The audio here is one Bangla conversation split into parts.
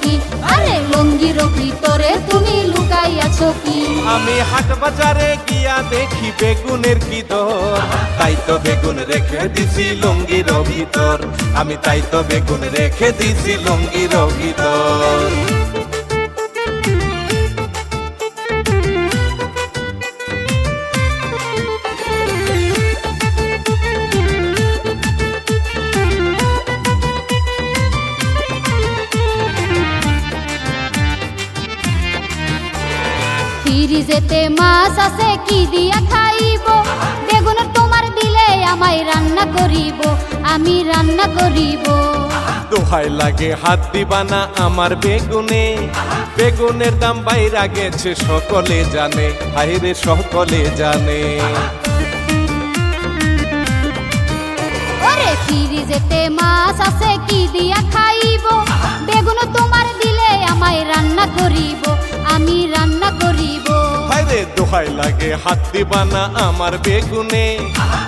কি? আরে লুঙ্গির ভিতরে তুমি লুকাই আছো কি? আমি হাট বাজারে গিয়া দেখি বেগুনের কি দর, তাই তো বেগুন রেখে দিছি লুঙ্গির ভিতর। আমি তাই তো বেগুন রেখে দিছি লুঙ্গির ভিতর। ফ্রিজেতে মাছ আছে কি দিয়া খাইব? বেগুন তোমার দিলে আমায় রান্না করিব, আমি রান্না করিব। দোহাই লাগে হাত দিবা না আমার বেগুনে, বেগুনের দাম বাইরা গেছে সকলে জানে, হায়রে সকলে জানে। ওরে ফ্রিজেতে মাছ আছে কি দিয়া খাইব? বেগুন তোমার দিলে আমায় রান্না করিব, আমি রান্না করিব। হায়রে দোহাই লাগে হাত দিবা না আমার বেগুনে,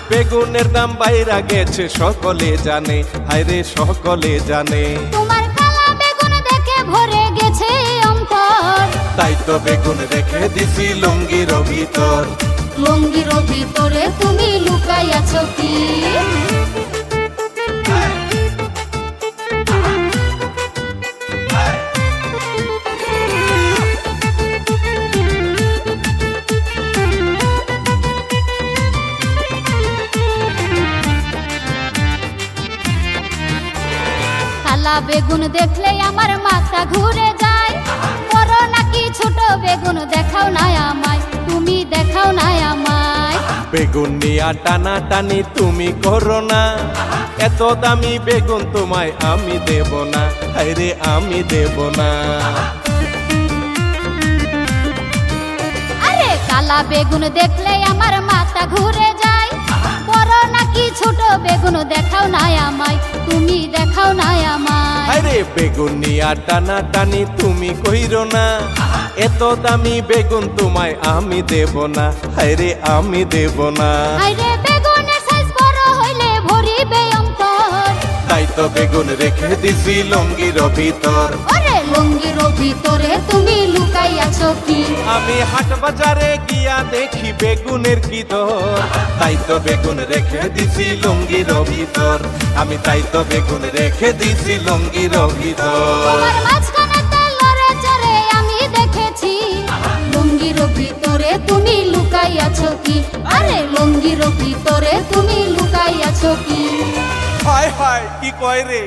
বেগুনের দাম বাইরা গেছে সকলে জানে, হায়রে সকলে জানে। তোমার কালা বেগুন দেখে ভরে গেছে অন্তর, তাই তো বেগুন রেখে দিছি লুঙ্গির ভিতর। লুঙ্গির ভিতরে তুমি লুকাই আছো কি? কালা বেগুন দেখলে আমার মাথা ঘুরে যায়, বড় নাকি ছোট বেগুন দেখাও না আমায়, তুমি দেখাও না আমায়। বেগুন নিয়া টানা টানি তুমি করো না, এত দামি বেগুন তোমায় আমি দেব না, হায়রে আমি দেব না। আরে কালা বেগুন দেখলে আমার মাথা ঘুরে যায়, বড় নাকি ছোট বেগুন দেখাও না আমায়, তুমি দেখাও না আমায়। হায়রে বেগুন নিয়া টানা টানি তুমি কইরো না, এত দামি বেগুন তোমায় আমি দেব না, হায়রে আমি দেব না। আরে বেগুনের সাইজ বড় হইলে ভরিবে অন্তর, তাই তো বেগুন রেখে দিছি লুঙ্গির ভিতর। ওরে লুঙ্গির ভিতরে তুমি লুকাই আছো কি? আমি হাট বাজারে গিয়া দেখি বেগুনের কি দর, তাই তো বেগুন রেখে দিছি লুঙ্গির ভিতর। আমি তাই তো বেগুন রেখে দিছি লুঙ্গির ভিতর। তোমার মাঝখানে তেল লড়ে চড়ে আমি দেখেছি, লুঙ্গির ভিতরে তুমি লুকাই আছো কি? আরে লুঙ্গির ভিতরে তুমি লুকাই আছো কি? হায় হায় কি কয় রে।